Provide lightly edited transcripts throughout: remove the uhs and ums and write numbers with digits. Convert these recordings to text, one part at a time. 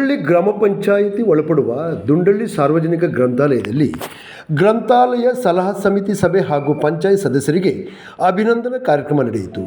ದುಂಡಳ್ಳಿ ಗ್ರಾಮ ಪಂಚಾಯಿತಿ ಒಳಪಡುವ ದುಂಡಳ್ಳಿ ಸಾರ್ವಜನಿಕ ಗ್ರಂಥಾಲಯದಲ್ಲಿ ಗ್ರಂಥಾಲಯ ಸಲಹಾ ಸಮಿತಿ ಸಭೆ ಹಾಗೂ ಪಂಚಾಯತ್ ಸದಸ್ಯರಿಗೆ ಅಭಿನಂದನಾ ಕಾರ್ಯಕ್ರಮ ನಡೆಯಿತು.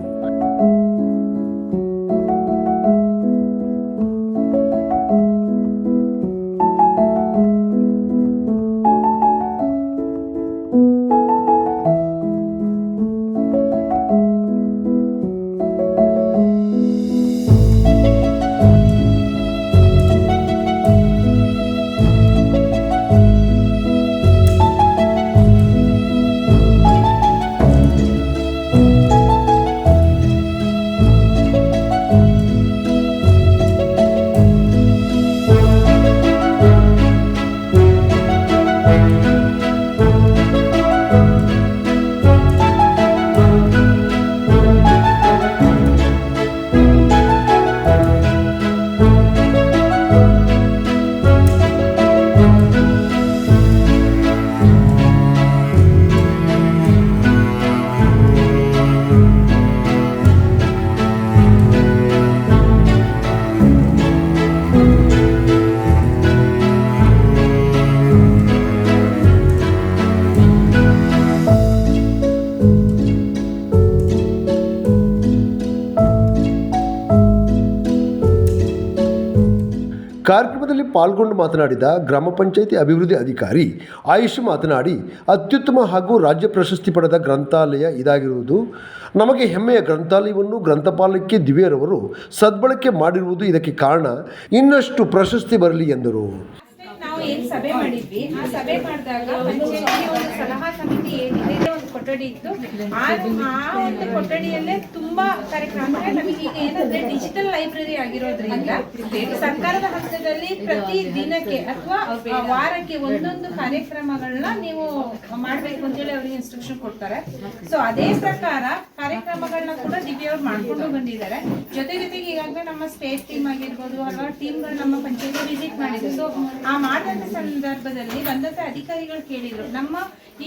ಕಾರ್ಯಕ್ರಮದಲ್ಲಿ ಪಾಲ್ಗೊಂಡು ಮಾತನಾಡಿದ ಗ್ರಾಮ ಪಂಚಾಯಿತಿ ಅಭಿವೃದ್ಧಿ ಅಧಿಕಾರಿ ಆಯುಷ್ ಮಾತನಾಡಿ, ಅತ್ಯುತ್ತಮ ಹಾಗೂ ರಾಜ್ಯ ಪ್ರಶಸ್ತಿ ಪಡೆದ ಗ್ರಂಥಾಲಯ ಇದಾಗಿರುವುದು ನಮಗೆ ಹೆಮ್ಮೆಯ. ಗ್ರಂಥಾಲಯವನ್ನು ಗ್ರಂಥಪಾಲಕಿ ದಿವ್ಯರವರು ಸದ್ಬಳಕೆ ಮಾಡಿರುವುದು ಇದಕ್ಕೆ ಕಾರಣ. ಇನ್ನಷ್ಟು ಪ್ರಶಸ್ತಿ ಬರಲಿ ಎಂದರು. ನಾವು ಏನು ಸಭೆ ಮಾಡಿದ್ವಿ, ಆ ಸಭೆ ಮಾಡಿದಾಗ ಪಂಚಾಯತಿ ಒಂದು ಸಲಹಾ ಸಮಿತಿ ಏನಿದೆ ಒಂದು ಕೊಠಡಿ ಇತ್ತು. ಆ ಒಂದು ಕೊಠಡಿಯಲ್ಲೇ ತುಂಬಾ ಕಾರ್ಯಕ್ರಮ, ಅಂದ್ರೆ ನಮಗೆ ಈಗ ಏನಂದ್ರೆ ಡಿಜಿಟಲ್ ಲೈಬ್ರರಿ ಆಗಿರೋದ್ರಿಂದ ಸರ್ಕಾರದ ಹಂತದಲ್ಲಿ ಪ್ರತಿ ದಿನಕ್ಕೆ ಅಥವಾ ವಾರಕ್ಕೆ ಒಂದೊಂದು ಕಾರ್ಯಕ್ರಮಗಳನ್ನ ನೀವು ಮಾಡ್ಬೇಕು ಅಂತೇಳಿ ಅವ್ರಿಗೆ ಇನ್ಸ್ಟ್ರಕ್ಷನ್ ಕೊಡ್ತಾರೆ. ಸೊ ಅದೇ ಪ್ರಕಾರ ಕಾರ್ಯಕ್ರಮಗಳನ್ನ ಕೂಡ ದಿವ್ಯ ಅವ್ರು ಮಾಡ್ಕೊಂಡು ಬಂದಿದ್ದಾರೆ. ಜೊತೆಗೆ ಈಗಾಗಲೇ ನಮ್ಮ ಸ್ಟೇಟ್ ಟೀಮ್ ಆಗಿರ್ಬೋದು ಹಲವಾರು ಟೀಮ್ಗಳು ನಮ್ಮ ಪಂಚಾಯತಿ ವಿಸಿಟ್ ಮಾಡಿದ್ರು. ಸೊ ಆ ಮಾಡಿದ ಸಂದರ್ಭದಲ್ಲಿ ಬಂದಂತ ಅಧಿಕಾರಿಗಳು ಕೇಳಿದ್ರು, ನಮ್ಮ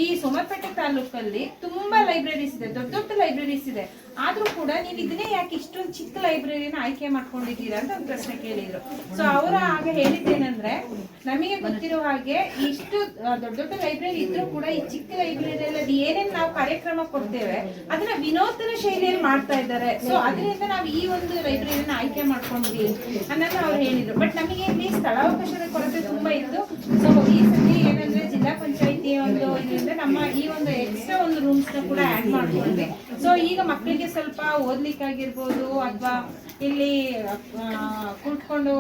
ಈ ಸೋಮಪೇಟೆ ತಾಲೂಕಲ್ಲಿ ತುಂಬಾ ಲೈಬ್ರರೀಸ್ ಇದೆ, ದೊಡ್ಡ ದೊಡ್ಡ ಲೈಬ್ರರೀಸ್ ಇದೆ, ಆದ್ರೂ ಕೂಡ ನೀವು ಇದನ್ನೇ ಯಾಕೆ ಇಷ್ಟೊಂದು ಚಿಕ್ಕ ಲೈಬ್ರರಿನ ಆಯ್ಕೆ ಮಾಡ್ಕೊಂಡಿದ್ದೀರಾ ಅಂತ ಒಂದು ಪ್ರಶ್ನೆ ಕೇಳಿದ್ರು. ಸೊ ಅವರ ಆಗ ಹೇಳಿದ್ದೇನೆಂದ್ರೆ, ನಮಗೆ ಗೊತ್ತಿರೋ ಹಾಗೆ ಇಷ್ಟು ದೊಡ್ಡ ದೊಡ್ಡ ಲೈಬ್ರರಿ ಇದ್ರೂ ಕೂಡ ಈ ಚಿಕ್ಕ ಲೈಬ್ರರಿಯಲ್ಲಿ ಅದು ಏನೇನು ನಾವು ಕಾರ್ಯಕ್ರಮ ಕೊಡ್ತೇವೆ ಅದನ್ನ ವಿನೂತನ ಶೈಲಿಯಲ್ಲಿ ಮಾಡ್ತಾ ಇದ್ದಾರೆ. ಸೊ ಅದರಿಂದ ನಾವು ಈ ಒಂದು ಲೈಬ್ರರಿನ ಆಯ್ಕೆ ಮಾಡ್ಕೊಂಡ್ವಿ ಅನ್ನೋದು ಅವ್ರು ಹೇಳಿದ್ರು. ಬಟ್ ನಮಗೆ ಇಲ್ಲಿ ಸ್ಥಳಾವಕಾಶದ ಕೊರತೆ ತುಂಬಾ ಇತ್ತು. ಸೊ ಈ ಸತಿ ಏನಂದ್ರೆ ಜಿಲ್ಲಾ ಪಂಚಾಯತಿ ಒಂದು ಇದರಿಂದ ನಮ್ಮ ಈ ಒಂದು ಎಕ್ಸ್ಟ್ರಾ ಒಂದು ರೂಮ್ಸ್ ನ ಕೂಡ ಆಡ್ ಮಾಡ್ಕೊಂಡ್ವಿ. ಸೊ ಈಗ ಮಕ್ಕಳಿಗೆ ಸ್ವಲ್ಪ ಓದ್ಲಿಕ್ಕಾಗಿರ್ಬೋದು ಅಥವಾ ಇಲ್ಲಿ ಕೂತ್ಕೊಂಡು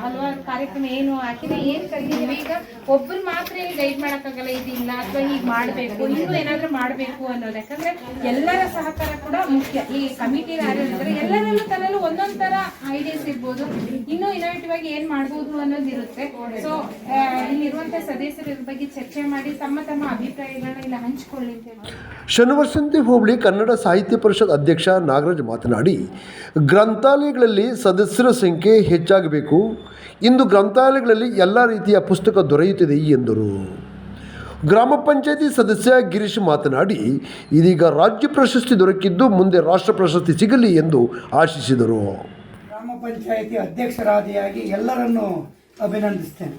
ಹಲವಾರು ಕಾರ್ಯಕ್ರಮ ಏನು ಹಾಕಿದ್ರೆ ಏನ್ ಕರೀತೀವಿ, ಈಗ ಒಬ್ಬರು ಮಾತ್ರ ಗೈಡ್ ಮಾಡಕ್ಕಾಗಲ್ಲ, ಇದಿಲ್ಲ ಅಥವಾ ಹೀಗೆ ಮಾಡ್ಬೇಕು, ಇನ್ನೂ ಏನಾದ್ರೂ ಮಾಡ್ಬೇಕು ಅನ್ನೋದು. ಯಾಕಂದ್ರೆ ಎಲ್ಲರ ಸಹಕಾರ ಕೂಡ ಮುಖ್ಯ. ಈ ಕಮಿಟಿ ಯಾರಿರ್ತಾರೆ ಎಲ್ಲರಲ್ಲೂ ತನ್ನಲ್ಲೂ ಒಂದೊಂದ್ ತರ ಐಡಿಯಾಸ್ ಇರ್ಬೋದು, ಇನ್ನೂ ಇನೋವೇಟಿವ್ ಆಗಿ ಏನ್ ಮಾಡ್ಬೋದು ಅನ್ನೋದು ಇರುತ್ತೆ. ಸೊ ಇಲ್ಲಿರುವಂತಹ ಸದಸ್ಯರ ಬಗ್ಗೆ ಚರ್ಚೆ ಮಾಡಿ ತಮ್ಮ ತಮ್ಮ ಅಭಿಪ್ರಾಯಗಳನ್ನ ಇಲ್ಲಿ ಹಂಚಿಕೊಳ್ಳಿ ಅಂತ ಹೇಳಿ. ಶನಿವರ್ಷಂತಿ ಹೋಬಳಿ ಕನ್ನಡ ಸಾಹಿತ್ಯ ಪರಿಷತ್ ಅಧ್ಯಕ್ಷ ನಾಗರಾಜ್ ಮಾತನಾಡಿ, ಗ್ರಂಥಾಲಯಗಳಲ್ಲಿ ಸದಸ್ಯರ ಸಂಖ್ಯೆ ಹೆಚ್ಚಾಗಬೇಕು. ಇಂದು ಗ್ರಂಥಾಲಯಗಳಲ್ಲಿ ಎಲ್ಲ ರೀತಿಯ ಪುಸ್ತಕ ದೊರೆಯುತ್ತಿದೆ ಎಂದರು. ಗ್ರಾಮ ಪಂಚಾಯತಿ ಸದಸ್ಯ ಗಿರೀಶ್ ಮಾತನಾಡಿ, ಇದೀಗ ರಾಜ್ಯ ಪ್ರಶಸ್ತಿ ದೊರಕಿದ್ದು ಮುಂದೆ ರಾಷ್ಟ್ರ ಪ್ರಶಸ್ತಿ ಸಿಗಲಿ ಎಂದು ಆಶಿಸಿದರು. ಗ್ರಾಮ ಪಂಚಾಯತಿ ಅಧ್ಯಕ್ಷರಾದಿಯಾಗಿ ಎಲ್ಲರನ್ನೂ ಅಭಿನಂದಿಸ್ತೇನೆ.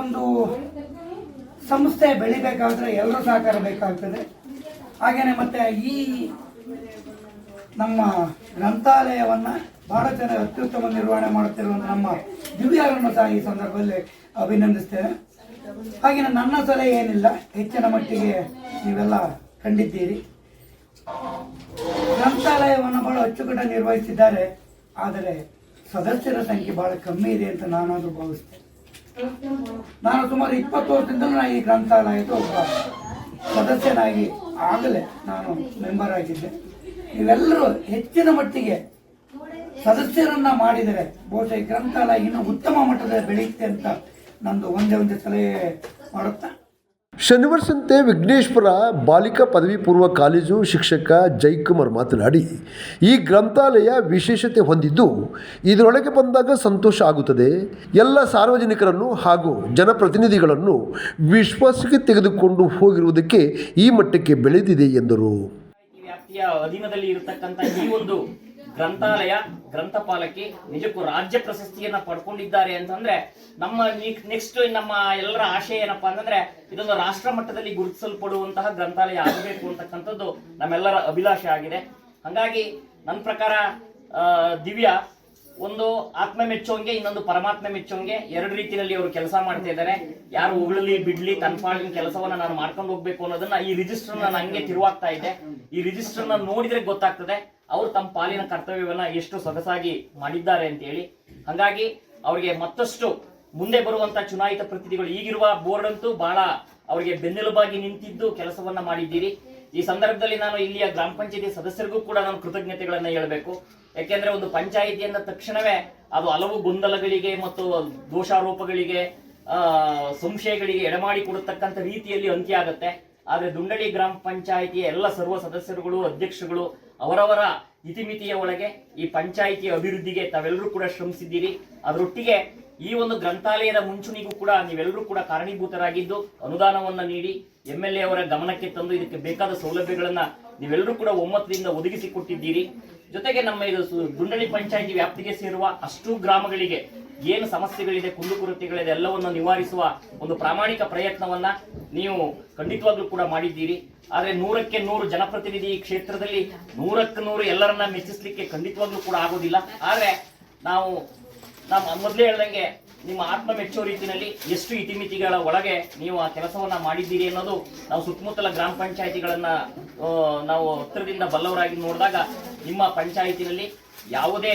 ಒಂದು ಸಂಸ್ಥೆ ಬೆಳಿಬೇಕಾದ್ರೆ ಎಲ್ಲರ ಸಹಕಾರ ಬೇಕಾಗ್ತದೆ. ಹಾಗೇನೆ ಮತ್ತೆ ಈ ನಮ್ಮ ಗ್ರಂಥಾಲಯವನ್ನು ಬಹಳ ಚೆನ್ನಾಗಿ ಅತ್ಯುತ್ತಮ ನಿರ್ವಹಣೆ ಮಾಡುತ್ತಿರುವಂಥ ನಮ್ಮ ದಿವ್ಯರನ್ನು ಸಹ ಈ ಸಂದರ್ಭದಲ್ಲಿ ಅಭಿನಂದಿಸ್ತೇನೆ. ಹಾಗೆಯೇ ನನ್ನ ಸಲಹೆ ಏನಿಲ್ಲ, ಹೆಚ್ಚಿನ ಮಟ್ಟಿಗೆ ನೀವೆಲ್ಲ ಕಂಡಿದ್ದೀರಿ. ಗ್ರಂಥಾಲಯವನ್ನು ಬಹಳ ಅಚ್ಚುಕಟ್ಟಾಗಿ ನಿರ್ವಹಿಸಿದ್ದಾರೆ. ಆದರೆ ಸದಸ್ಯರ ಸಂಖ್ಯೆ ಬಹಳ ಕಮ್ಮಿ ಇದೆ ಅಂತ ನಾನಾದರೂ ಭಾವಿಸ್ತೇನೆ. ನಾನು ಸುಮಾರು 20 ವರ್ಷದಿಂದಲೂ ಈ ಗ್ರಂಥಾಲಯದ ಒಬ್ಬ ಸದಸ್ಯನಾಗಿ ಆಗಲೇ ನಾನು ಮೆಂಬರ್ ಆಗಿದ್ದೆ. ನೀವೆಲ್ಲರೂ ಹೆಚ್ಚಿನ ಮಟ್ಟಿಗೆ ಸದಸ್ಯರನ್ನ ಮಾಡಿದರೆ ಬಹುಶಃ ಈ ಗ್ರಂಥಾಲಯ ಇನ್ನೂ ಉತ್ತಮ ಮಟ್ಟದಲ್ಲಿ ಬೆಳೆಯುತ್ತೆ ಅಂತ ನಂದು ಒಂದೇ ಸಲಹೆ ಮಾಡುತ್ತಾ. ಶನಿವಾರಸಂತೆ ವಿಘ್ನೇಶ್ವರ ಬಾಲಿಕಾ ಪದವಿ ಪೂರ್ವ ಕಾಲೇಜು ಶಿಕ್ಷಕ ಜೈಕುಮಾರ್ ಮಾತನಾಡಿ, ಈ ಗ್ರಂಥಾಲಯ ವಿಶೇಷತೆ ಹೊಂದಿದ್ದು ಇದರೊಳಗೆ ಬಂದಾಗ ಸಂತೋಷ ಆಗುತ್ತದೆ. ಎಲ್ಲ ಸಾರ್ವಜನಿಕರನ್ನು ಹಾಗೂ ಜನಪ್ರತಿನಿಧಿಗಳನ್ನು ವಿಶ್ವಾಸಕ್ಕೆ ತೆಗೆದುಕೊಂಡು ಹೋಗಿರುವುದಕ್ಕೆ ಈ ಮಟ್ಟಕ್ಕೆ ಬೆಳೆದಿದೆ ಎಂದರು. ವ್ಯಾಪ್ತಿಯ ಅಧೀನದಲ್ಲಿ ಇರತಕ್ಕಂಥ ಈ ಒಂದು ಗ್ರಂಥಾಲಯ ಗ್ರಂಥಪಾಲಕಿ ನಿಜಕ್ಕೂ ರಾಜ್ಯ ಪ್ರಶಸ್ತಿಯನ್ನ ಪಡ್ಕೊಂಡಿದ್ದಾರೆ ಅಂತಂದ್ರೆ ನಮ್ಮ ನೆಕ್ಸ್ಟ್ ನಮ್ಮ ಎಲ್ಲರ ಆಶಯ ಏನಪ್ಪಾ ಅಂತಂದ್ರೆ ಇದೊಂದು ರಾಷ್ಟ್ರ ಮಟ್ಟದಲ್ಲಿ ಗುರುತಿಸಲ್ಪಡುವಂತಹ ಗ್ರಂಥಾಲಯ ಆಗಬೇಕು ಅಂತಕ್ಕಂಥದ್ದು ನಮ್ಮೆಲ್ಲರ ಅಭಿಲಾಷೆ ಆಗಿದೆ. ಹಾಗಾಗಿ ನನ್ನ ಪ್ರಕಾರ ದಿವ್ಯಾ ಒಂದು ಆತ್ಮ ಮೆಚ್ಚೋಂಗೆ, ಇನ್ನೊಂದು ಪರಮಾತ್ಮ ಮೆಚ್ಚೋಂಗೆ, ಎರಡು ರೀತಿಯಲ್ಲಿ ಅವರು ಕೆಲಸ ಮಾಡ್ತಾ ಇದ್ದಾರೆ. ಯಾರು ಉಗುಳಲಿ ಬಿಡ್ಲಿ ತನ್ನ ಪಾಲಿನ ಕೆಲಸವನ್ನ ನಾನು ಮಾಡ್ಕೊಂಡು ಹೋಗ್ಬೇಕು ಅನ್ನೋದನ್ನ ಈ ರಿಜಿಸ್ಟರ್ ನಾನು ಹಂಗೆ ತಿರುವಾಗ್ತಾ ಇದೆ. ಈ ರಿಜಿಸ್ಟರ್ ನೋಡಿದ್ರೆ ಗೊತ್ತಾಗ್ತದೆ ಅವರು ತಮ್ಮ ಪಾಲಿನ ಕರ್ತವ್ಯವನ್ನ ಎಷ್ಟು ಸೊಗಸಾಗಿ ಮಾಡಿದ್ದಾರೆ ಅಂತ ಹೇಳಿ. ಹಾಗಾಗಿ ಅವರಿಗೆ ಮತ್ತಷ್ಟು ಮುಂದೆ ಬರುವಂತ ಚುನಾಯಿತ ಪ್ರತಿನಿಧಿಗಳು, ಈಗಿರುವ ಬೋರ್ಡ್ ಅಂತೂ ಬಹಳ ಅವರಿಗೆ ಬೆನ್ನೆಲುಬಾಗಿ ನಿಂತಿದ್ದು ಕೆಲಸವನ್ನ ಮಾಡಿದ್ದೀರಿ. ಈ ಸಂದರ್ಭದಲ್ಲಿ ನಾನು ಇಲ್ಲಿಯ ಗ್ರಾಮ ಪಂಚಾಯತಿ ಸದಸ್ಯರಿಗೂ ಕೂಡ ನಾನು ಕೃತಜ್ಞತೆಗಳನ್ನ ಹೇಳಬೇಕು. ಯಾಕೆಂದ್ರೆ ಒಂದು ಪಂಚಾಯಿತಿ ಅಂದ ತಕ್ಷಣವೇ ಅದು ಹಲವು ಗೊಂದಲಗಳಿಗೆ ಮತ್ತು ದೋಷಾರೋಪಗಳಿಗೆ ಸಂಶಯಗಳಿಗೆ ಎಡೆಮಾಡಿ ಕೊಡತಕ್ಕಂಥ ರೀತಿಯಲ್ಲಿ ಅಂತ್ಯ ಆಗುತ್ತೆ. ಆದ್ರೆ ದುಂಡಳಿ ಗ್ರಾಮ ಪಂಚಾಯಿತಿಯ ಎಲ್ಲ ಸರ್ವ ಸದಸ್ಯರುಗಳು, ಅಧ್ಯಕ್ಷರುಗಳು ಅವರವರ ಇತಿಮಿತಿಯ ಒಳಗೆ ಈ ಪಂಚಾಯಿತಿಯ ಅಭಿವೃದ್ಧಿಗೆ ತಾವೆಲ್ಲರೂ ಕೂಡ ಶ್ರಮಿಸಿದ್ದೀರಿ. ಅದರೊಟ್ಟಿಗೆ ಈ ಒಂದು ಗ್ರಂಥಾಲಯದ ಮುಂಚೂಣಿಗೂ ಕೂಡ ನೀವೆಲ್ಲರೂ ಕೂಡ ಕಾರಣೀಭೂತರಾಗಿದ್ದು ಅನುದಾನವನ್ನ ನೀಡಿ MLA ಅವರ ಗಮನಕ್ಕೆ ತಂದು ಇದಕ್ಕೆ ಬೇಕಾದ ಸೌಲಭ್ಯಗಳನ್ನ ನೀವೆಲ್ಲರೂ ಕೂಡ ಒಮ್ಮತದಿಂದ ಒದಗಿಸಿಕೊಟ್ಟಿದ್ದೀರಿ. ಜೊತೆಗೆ ನಮ್ಮ ಇದು ದುಂಡಳಿ ಪಂಚಾಯಿತಿ ವ್ಯಾಪ್ತಿಗೆ ಸೇರುವ ಅಷ್ಟು ಗ್ರಾಮಗಳಿಗೆ ಏನು ಸಮಸ್ಯೆಗಳಿದೆ, ಕುಂದುಕೊರತೆಗಳಿದೆ ಎಲ್ಲವನ್ನು ನಿವಾರಿಸುವ ಒಂದು ಪ್ರಾಮಾಣಿಕ ಪ್ರಯತ್ನವನ್ನ ನೀವು ಖಂಡಿತವಾಗ್ಲೂ ಕೂಡ ಮಾಡಿದ್ದೀರಿ. ಆದ್ರೆ 100ಕ್ಕೆ 100 ಜನಪ್ರತಿನಿಧಿ ಕ್ಷೇತ್ರದಲ್ಲಿ 100ಕ್ಕೆ 100 ಎಲ್ಲರನ್ನ ಮೆಚ್ಚಿಸ್ಲಿಕ್ಕೆ ಖಂಡಿತವಾಗ್ಲೂ ಕೂಡ ಆಗೋದಿಲ್ಲ. ಆದ್ರೆ ನಾವು ಮೊದಲೇ ಹೇಳ್ದಂಗೆ ನಿಮ್ಮ ಆತ್ಮ ಮೆಚ್ಚೋ ರೀತಿಯಲ್ಲಿ ಎಷ್ಟು ಇತಿಮಿತಿಗಳ ಒಳಗೆ ನೀವು ಆ ಕೆಲಸವನ್ನ ಮಾಡಿದ್ದೀರಿ ಅನ್ನೋದು ನಾವು ಸುತ್ತಮುತ್ತಲ ಗ್ರಾಮ ಪಂಚಾಯಿತಿಗಳನ್ನ ನಾವು ಹತ್ತಿರದಿಂದ ಬಲ್ಲವರಾಗಿ ನೋಡಿದಾಗ ನಿಮ್ಮ ಪಂಚಾಯಿತಿನಲ್ಲಿ ಯಾವುದೇ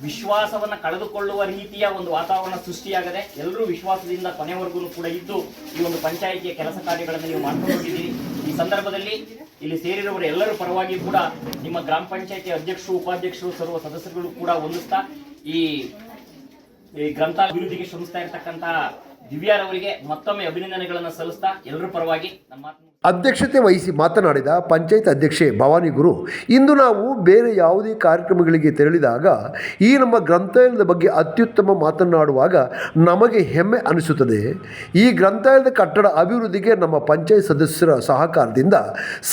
ವಿಶ್ವಾಸವನ್ನ ಕಳೆದುಕೊಳ್ಳುವ ರೀತಿಯ ಒಂದು ವಾತಾವರಣ ಸೃಷ್ಟಿಯಾಗದೆ ಎಲ್ಲರೂ ವಿಶ್ವಾಸದಿಂದ ಕೊನೆವರೆಗೂ ಕೂಡ ಇದ್ದು ಈ ಒಂದು ಪಂಚಾಯಿತಿಯ ಕೆಲಸ ಕಾರ್ಯಗಳನ್ನು ನೀವು ಮಾಡ್ಕೊಂಡು ಹೋಗಿದ್ದೀರಿ. ಈ ಸಂದರ್ಭದಲ್ಲಿ ಇಲ್ಲಿ ಸೇರಿರುವವರ ಎಲ್ಲರ ಪರವಾಗಿ ಕೂಡ ನಿಮ್ಮ ಗ್ರಾಮ ಪಂಚಾಯಿತಿ ಅಧ್ಯಕ್ಷರು, ಉಪಾಧ್ಯಕ್ಷರು, ಸರ್ವ ಸದಸ್ಯರುಗಳು ಕೂಡ ಹೊಂದಿಸ್ತಾ ಈ ಗ್ರಂಥಾಲಯ ಅಭಿವೃದ್ಧಿಗೆ ಶ್ರಮಿಸ್ತಾ ಇರತಕ್ಕಂತಹ ದಿವ್ಯಾರವರಿಗೆ ಮತ್ತೊಮ್ಮೆ ಅಭಿನಂದನೆಗಳನ್ನು ಸಲ್ಲಿಸ್ತಾ ಎಲ್ಲರ ಪರವಾಗಿ ನಮ್ಮ ಅಧ್ಯಕ್ಷತೆ ವಹಿಸಿ ಮಾತನಾಡಿದ ಪಂಚಾಯತ್ ಅಧ್ಯಕ್ಷೆ ಭವಾನಿ ಗುರು, ಇಂದು ನಾವು ಬೇರೆ ಯಾವುದೇ ಕಾರ್ಯಕ್ರಮಗಳಿಗೆ ತೆರಳಿದಾಗ ಈ ನಮ್ಮ ಗ್ರಂಥಾಲಯದ ಬಗ್ಗೆ ಅತ್ಯುತ್ತಮ ಮಾತನಾಡುವಾಗ ನಮಗೆ ಹೆಮ್ಮೆ ಅನಿಸುತ್ತದೆ. ಈ ಗ್ರಂಥಾಲಯದ ಕಟ್ಟಡ ಅಭಿವೃದ್ಧಿಗೆ ನಮ್ಮ ಪಂಚಾಯತ್ ಸದಸ್ಯರ ಸಹಕಾರದಿಂದ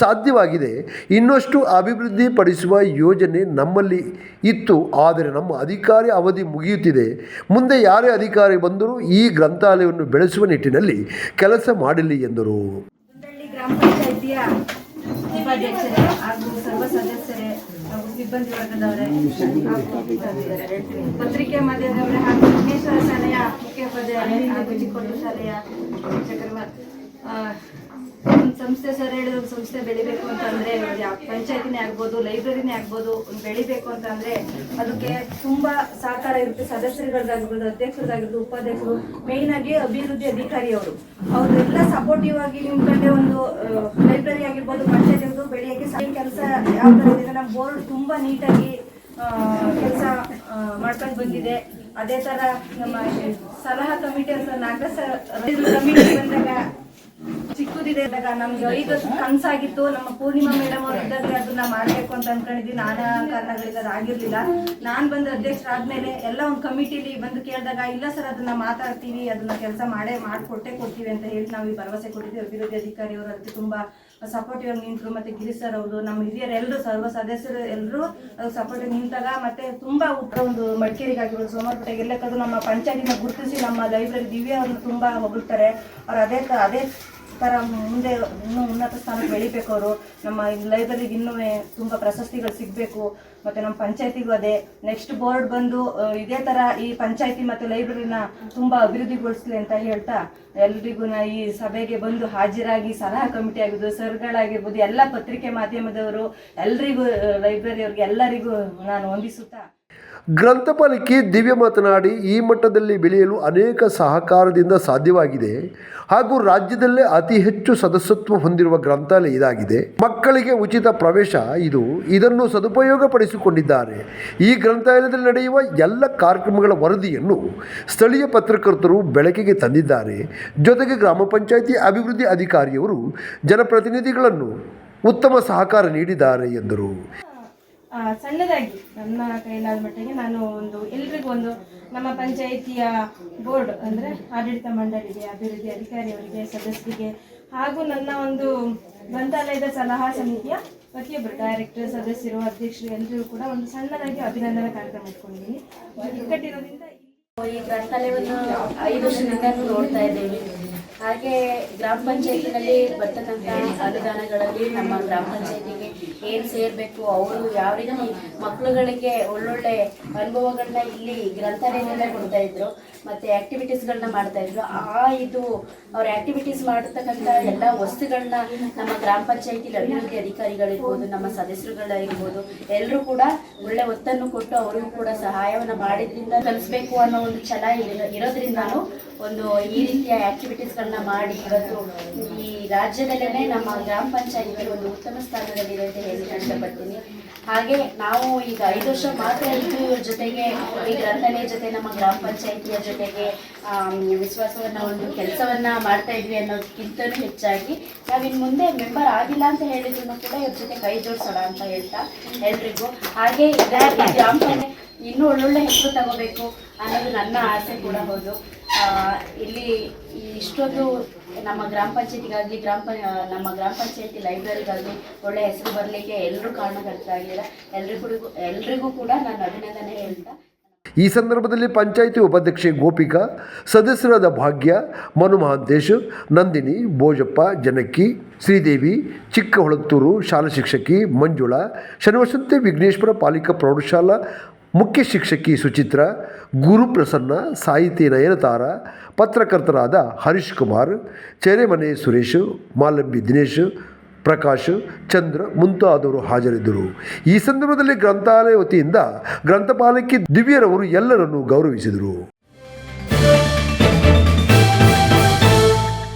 ಸಾಧ್ಯವಾಗಿದೆ. ಇನ್ನಷ್ಟು ಅಭಿವೃದ್ಧಿ ಪಡಿಸುವ ಯೋಜನೆ ನಮ್ಮಲ್ಲಿ ಇತ್ತು, ಆದರೆ ನಮ್ಮ ಅಧಿಕಾರಿ ಅವಧಿ ಮುಗಿಯುತ್ತಿದೆ. ಮುಂದೆ ಯಾರೇ ಅಧಿಕಾರಿ ಬಂದರೂ ಈ ಗ್ರಂಥಾಲಯವನ್ನು ಬೆಳೆಸುವ ನಿಟ್ಟಿನಲ್ಲಿ ಕೆಲಸ ಮಾಡಲಿ ಎಂದರು. ಗ್ರಾಮ ಪಂಚಾಯಿತಿಯ ಉಪಾಧ್ಯಕ್ಷರೇ ಹಾಗೂ ಸರ್ವ ಸದಸ್ಯರೇ ಹಾಗೂ ಸಿಬ್ಬಂದಿ ವರ್ಗದವರೇ ಹಾಗೂ ಪತ್ರಿಕೆ ಮಾಧ್ಯಮದವರೇ ಹಾಗೂ ವಿಘ್ನೇಶ್ವರ ಶಾಲೆಯ ಮುಖ್ಯೋಪಾಧ್ಯಾಯರೇ ಹಾಗೂ ಚಿಕ್ಕೋಡು ಶಾಲೆಯ ಶಿಕ್ಷಕರು, ಸಂಸ್ಥೆ ಸರ್ ಹೇಳಿದ್ರು ಸಂಸ್ಥೆ ಬೆಳಿಬೇಕು ಅಂತಂದ್ರೆ ಪಂಚಾಯತಿನೇ ಆಗ್ಬೋದು, ಲೈಬ್ರರಿನೇ ಆಗ್ಬೋದು, ಬೆಳಿಬೇಕು ಅಂತಂದ್ರೆ ಅದಕ್ಕೆ ತುಂಬಾ ಸಹಕಾರ ಇರುತ್ತೆ. ಸದಸ್ಯರುಗಳಾಗಿರ್ಬೋದು, ಅಧ್ಯಕ್ಷರಾಗಿರ್ಬೋದು, ಉಪಾಧ್ಯಕ್ಷರು, ಮೇಯ್ನ್ ಆಗಿ ಅಭಿವೃದ್ಧಿ ಅಧಿಕಾರಿಯವರು ಅವರೆಲ್ಲ ಸಪೋರ್ಟಿವ್ ಆಗಿ ನಿಮ್ಕೊಂಡೆ ಒಂದು ಲೈಬ್ರರಿ ಆಗಿರ್ಬೋದು, ಪಂಚಾಯತ್ ಆಗಿರ್ಬೋದು ಬೆಳೆಯಕ್ಕೆ ಕೆಲಸ ಯಾವ ತರ ಇದೆ. ನಮ್ಮ ಬೋರ್ಡ್ ತುಂಬಾ ನೀಟಾಗಿ ಕೆಲಸ ಮಾಡ್ಕೊಂಡು ಬಂದಿದೆ. ಅದೇ ತರ ನಮ್ಮ ಸಲಹಾ ಕಮಿಟಿ ಅಂತ ಕಮಿಟಿ ಬಂದಾಗ ಚಿಕ್ಕದಿದೆ ಇದ್ದಾಗ ನಮ್ಗೆ 5 ವರ್ಷ ಕನಸಾಗಿತ್ತು. ನಮ್ಮ ಪೂರ್ಣಿಮಾ ಮೇಡಮ್ ಅವ್ರು ಇದ್ದಾಗ ಅದನ್ನ ಮಾಡ್ಬೇಕು ಅಂತ ಅನ್ಕೊಂಡಿದ್ವಿ. ನಾನಾ ಕಾರಣಗಳಿಂದ ಅದಾಗಿರ್ಲಿಲ್ಲ. ನಾನ್ ಬಂದು ಅಧ್ಯಕ್ಷರಾದ್ಮೇಲೆ ಎಲ್ಲ ಒಂದು ಕಮಿಟಿಲಿ ಬಂದು ಕೇಳಿದಾಗ ಇಲ್ಲ ಸರ್ ಅದನ್ನ ಮಾತಾಡ್ತೀವಿ, ಅದನ್ನ ಕೆಲಸ ಕೊಡ್ತೀವಿ ಅಂತ ಹೇಳಿ ನಾವು ಈ ಭರವಸೆ ಕೊಟ್ಟಿದ್ವಿ. ಅಭಿವೃದ್ಧಿ ಅಧಿಕಾರಿ ಅವರು ಅದಕ್ಕೆ ತುಂಬಾ ಸಪೋರ್ಟಿವ್ ಆಗಿ ನಿಂತರು. ಮತ್ತೆ ಗಿರಿ ಸರ್ ಅವರು, ನಮ್ಮ ಹಿರಿಯರು ಎಲ್ಲರೂ, ಸರ್ವ ಸದಸ್ಯರು ಎಲ್ಲರೂ ಸಪೋರ್ಟಿವ್ ನಿಂತಾಗ ಮತ್ತೆ ತುಂಬಾ ಒಂದು ಮಡಿಕೇರಿಗಾಗಿರ್ಬೋದು, ಸೋಮವಾರಪೇಟೆಗೆ ಎಲ್ಲಕ್ಕಾದ್ರೂ ನಮ್ಮ ಪಂಚಾಯತಿನ ಗುರುತಿಸಿ ನಮ್ಮ ಲೈಬ್ರರಿ ದಿವ್ಯ ಅವ್ರನ್ನ ತುಂಬಾ ಹೊಗಳ್ತಾರೆ. ಅವ್ರು ಅದೇ ತರ ಮುಂದೆ ಇನ್ನೂ ಉನ್ನತ ಸ್ಥಾನಕ್ಕೆ ಬೆಳಿಬೇಕು. ಅವರು ನಮ್ಮ ಲೈಬ್ರರಿಗೆ ಇನ್ನೂ ತುಂಬಾ ಪ್ರಶಸ್ತಿಗಳು ಸಿಗಬೇಕು. ಮತ್ತೆ ನಮ್ಮ ಪಂಚಾಯತಿಗೂ ಅದೇ ನೆಕ್ಸ್ಟ್ ಬೋರ್ಡ್ ಬಂದು ಇದೇ ತರ ಈ ಪಂಚಾಯತಿ ಮತ್ತೆ ಲೈಬ್ರರಿನ ತುಂಬಾ ಅಭಿವೃದ್ಧಿಗೊಳಿಸ್ಲಿ ಅಂತ ಹೇಳ್ತಾ ಎಲ್ರಿಗೂ ಈ ಸಭೆಗೆ ಬಂದು ಹಾಜರಾಗಿ ಸಲಹಾ ಕಮಿಟಿ ಆಗಿರ್ಬೋದು, ಸರ್ಗಳಾಗಿರ್ಬೋದು, ಎಲ್ಲ ಪತ್ರಿಕೆ ಮಾಧ್ಯಮದವರು ಎಲ್ರಿಗೂ, ಲೈಬ್ರರಿ ಅವ್ರಿಗೆ ಎಲ್ಲರಿಗೂ ನಾನು ವಂದಿಸುತ್ತಾ ಗ್ರಂಥಪಾಲಕಿ ದಿವ್ಯ ಮಾತನಾಡಿ, ಈ ಮಟ್ಟದಲ್ಲಿ ಬೆಳೆಯಲು ಅನೇಕ ಸಹಕಾರದಿಂದ ಸಾಧ್ಯವಾಗಿದೆ ಹಾಗೂ ರಾಜ್ಯದಲ್ಲೇ ಅತಿ ಹೆಚ್ಚು ಸದಸ್ಯತ್ವ ಹೊಂದಿರುವ ಗ್ರಂಥಾಲಯ ಇದಾಗಿದೆ. ಮಕ್ಕಳಿಗೆ ಉಚಿತ ಪ್ರವೇಶ ಇದನ್ನು ಸದುಪಯೋಗಪಡಿಸಿಕೊಂಡಿದ್ದಾರೆ. ಈ ಗ್ರಂಥಾಲಯದಲ್ಲಿ ನಡೆಯುವ ಎಲ್ಲ ಕಾರ್ಯಕ್ರಮಗಳ ವರದಿಯನ್ನು ಸ್ಥಳೀಯ ಪತ್ರಕರ್ತರು ಬೆಳಕಿಗೆ ತಂದಿದ್ದಾರೆ. ಜೊತೆಗೆ ಗ್ರಾಮ ಪಂಚಾಯಿತಿ ಅಭಿವೃದ್ಧಿ ಅಧಿಕಾರಿಯವರು ಜನಪ್ರತಿನಿಧಿಗಳನ್ನು ಉತ್ತಮ ಸಹಕಾರ ನೀಡಿದ್ದಾರೆ ಎಂದರು. ಸಣ್ಣದಾಗಿ ನನ್ನ ಕೈಲಾದ ಮಟ್ಟಿಗೆ ನಾನು ಎಲ್ರಿಗೂ ನಮ್ಮ ಪಂಚಾಯಿತಿಯ ಬೋರ್ಡ್ ಅಂದರೆ ಆಡಳಿತ ಮಂಡಳಿಗೆ, ಅಭಿವೃದ್ಧಿ ಅಧಿಕಾರಿಯವರಿಗೆ, ಸದಸ್ಯರಿಗೆ ಹಾಗೂ ನನ್ನ ಗ್ರಂಥಾಲಯದ ಸಲಹಾ ಸಮಿತಿಯ ಪ್ರತಿಯೊಬ್ಬರು ಡೈರೆಕ್ಟರ್, ಸದಸ್ಯರು, ಅಧ್ಯಕ್ಷರು ಎಲ್ಲರೂ ಕೂಡ ಒಂದು ಸಣ್ಣದಾಗಿ ಅಭಿನಂದನಾ ಕಾರ್ಯಕ್ರಮ ಇಟ್ಕೊಂಡಿದ್ದೀನಿ. ಇಕ್ಕಟ್ಟಿರೋದ್ರಿಂದ ಈ ಗ್ರಂಥಾಲಯವನ್ನು 5 ವರ್ಷದಿಂದ ನೋಡ್ತಾ ಇದ್ದೇವೆ. ಹಾಗೆ ಗ್ರಾಮ ಪಂಚಾಯತಿನಲ್ಲಿ ಬರ್ತಕ್ಕಂಥ ಅನುದಾನಗಳಲ್ಲಿ ನಮ್ಮ ಗ್ರಾಮ ಪಂಚಾಯತಿಗೆ ಏನು ಸೇರಬೇಕು, ಅವರು ಯಾವ ರೀತಿ ಮಕ್ಕಳುಗಳಿಗೆ ಒಳ್ಳೊಳ್ಳೆ ಅನುಭವಗಳನ್ನ ಇಲ್ಲಿ ಗ್ರಂಥಾಲಯದಲ್ಲೇ ಕೊಡ್ತಾ ಇದ್ರು, ಮತ್ತು ಆ್ಯಕ್ಟಿವಿಟೀಸ್ಗಳನ್ನ ಮಾಡ್ತಾ ಇದ್ರು. ಅವ್ರ ಆ್ಯಕ್ಟಿವಿಟೀಸ್ ಮಾಡತಕ್ಕಂಥ ಎಲ್ಲ ವಸ್ತುಗಳನ್ನ ನಮ್ಮ ಗ್ರಾಮ ಪಂಚಾಯತಿಲಿ ಅಭಿವೃದ್ಧಿ ಅಧಿಕಾರಿಗಳಿರ್ಬೋದು, ನಮ್ಮ ಸದಸ್ಯರುಗಳಿರ್ಬೋದು, ಎಲ್ಲರೂ ಕೂಡ ಒಳ್ಳೆ ಒತ್ತನ್ನು ಕೊಟ್ಟು ಅವರಿಗೂ ಕೂಡ ಸಹಾಯವನ್ನು ಮಾಡಿದ್ರಿಂದ ಕಲಿಸ್ಬೇಕು ಅನ್ನೋ ಒಂದು ಛಲ ಇರೋದ್ರಿಂದನೂ ಒಂದು ಈ ರೀತಿಯ ಆ್ಯಕ್ಟಿವಿಟೀಸ್ಗಳನ್ನ ಮಾಡಿ ಇವತ್ತು ಈ ರಾಜ್ಯದಲ್ಲೇ ನಮ್ಮ ಗ್ರಾಮ ಪಂಚಾಯತಿ ಒಂದು ಉತ್ತಮ ಸ್ಥಾನದಲ್ಲಿದೆ ಅಂತ ಹೇಳಲಿಕ್ಕೆ ಇಷ್ಟಪಡ್ತೀನಿ. ಹಾಗೆ ನಾವು ಈಗ 5 ವರ್ಷ ಮಾತ್ರ ಇದ್ರ ಜೊತೆಗೆ ಈ ಗ್ರಂಥಾಲಯ ಜೊತೆ ನಮ್ಮ ಗ್ರಾಮ ಪಂಚಾಯತಿಯ ಜೊತೆಗೆ ವಿಶ್ವಾಸವನ್ನ ಒಂದು ಕೆಲಸವನ್ನ ಮಾಡ್ತಾ ಇದ್ವಿ ಅನ್ನೋದಕ್ಕಿಂತಲೂ ಹೆಚ್ಚಾಗಿ ನಾವಿನ್ ಮುಂದೆ ಮೆಂಬರ್ ಆಗಿಲ್ಲ ಅಂತ ಹೇಳಿದ್ರು ಕೂಡ ಇವ್ರ ಜೊತೆ ಕೈ ಜೋಡಿಸೋಣ ಅಂತ ಹೇಳ್ತಾ ಎಲ್ರಿಗೂ. ಹಾಗೆ ಗ್ರಾಮ ಪಂಚಾಯತ್ ಇನ್ನೂ ಒಳ್ಳೊಳ್ಳೆ ಹೆಸರು ತಗೋಬೇಕು ಅನ್ನೋದು ನನ್ನ ಆಸೆ ಕೂಡ ಹೌದು. ಇಲ್ಲಿ ಇಷ್ಟೊಂದು ನಮ್ಮ ಗ್ರಾಮ ಪಂಚಾಯತಿಗಾಗಲಿ ನಮ್ಮ ಗ್ರಾಮ ಪಂಚಾಯತಿ ಲೈಬ್ರರಿಗಾಗಲಿ ಒಳ್ಳೆ ಹೆಸರು ಬರಲಿಕ್ಕೆ ಎಲ್ಲರೂ ಕಾರಣಕರ್ತರಾಗಿದ್ದಾರೆ. ಎಲ್ರಿಗೂ ಕೂಡ ನಾನು ಅಭಿನಂದನೆ ಹೇಳ್ತಾ ಈ ಸಂದರ್ಭದಲ್ಲಿ ಪಂಚಾಯಿತಿ ಉಪಾಧ್ಯಕ್ಷೆ ಗೋಪಿಕಾ, ಸದಸ್ಯರಾದ ಭಾಗ್ಯ, ಮನು ಮಹಾಂತೇಶ್, ನಂದಿನಿ, ಬೋಜಪ್ಪ, ಜನಕ್ಕಿ, ಶ್ರೀದೇವಿ, ಚಿಕ್ಕಹೊಳತ್ತೂರು ಶಾಲಾ ಶಿಕ್ಷಕಿ ಮಂಜುಳಾ, ಶನಿವಸಂತೆ ವಿಘ್ನೇಶ್ವರ ಪಾಲಿಕಾ ಪ್ರೌಢಶಾಲಾ ಮುಖ್ಯ ಶಿಕ್ಷಕಿ ಸುಚಿತ್ರ, ಗುರುಪ್ರಸನ್ನ, ಸಾಹಿತಿ ನಯನತಾರ, ಪತ್ರಕರ್ತರಾದ ಹರೀಶ್ ಕುಮಾರ್, ಚೆರೆಮನೆ ಸುರೇಶ್, ಮಾಲಂಬಿ ದಿನೇಶ್, ಪ್ರಕಾಶ್, ಚಂದ್ರ ಮುಂತಾದವರು ಹಾಜರಿದ್ದರು. ಈ ಸಂದರ್ಭದಲ್ಲಿ ಗ್ರಂಥಾಲಯ ವತಿಯಿಂದ ಗ್ರಂಥಪಾಲಕಿ ದಿವ್ಯರವರು ಎಲ್ಲರನ್ನೂ ಗೌರವಿಸಿದರು.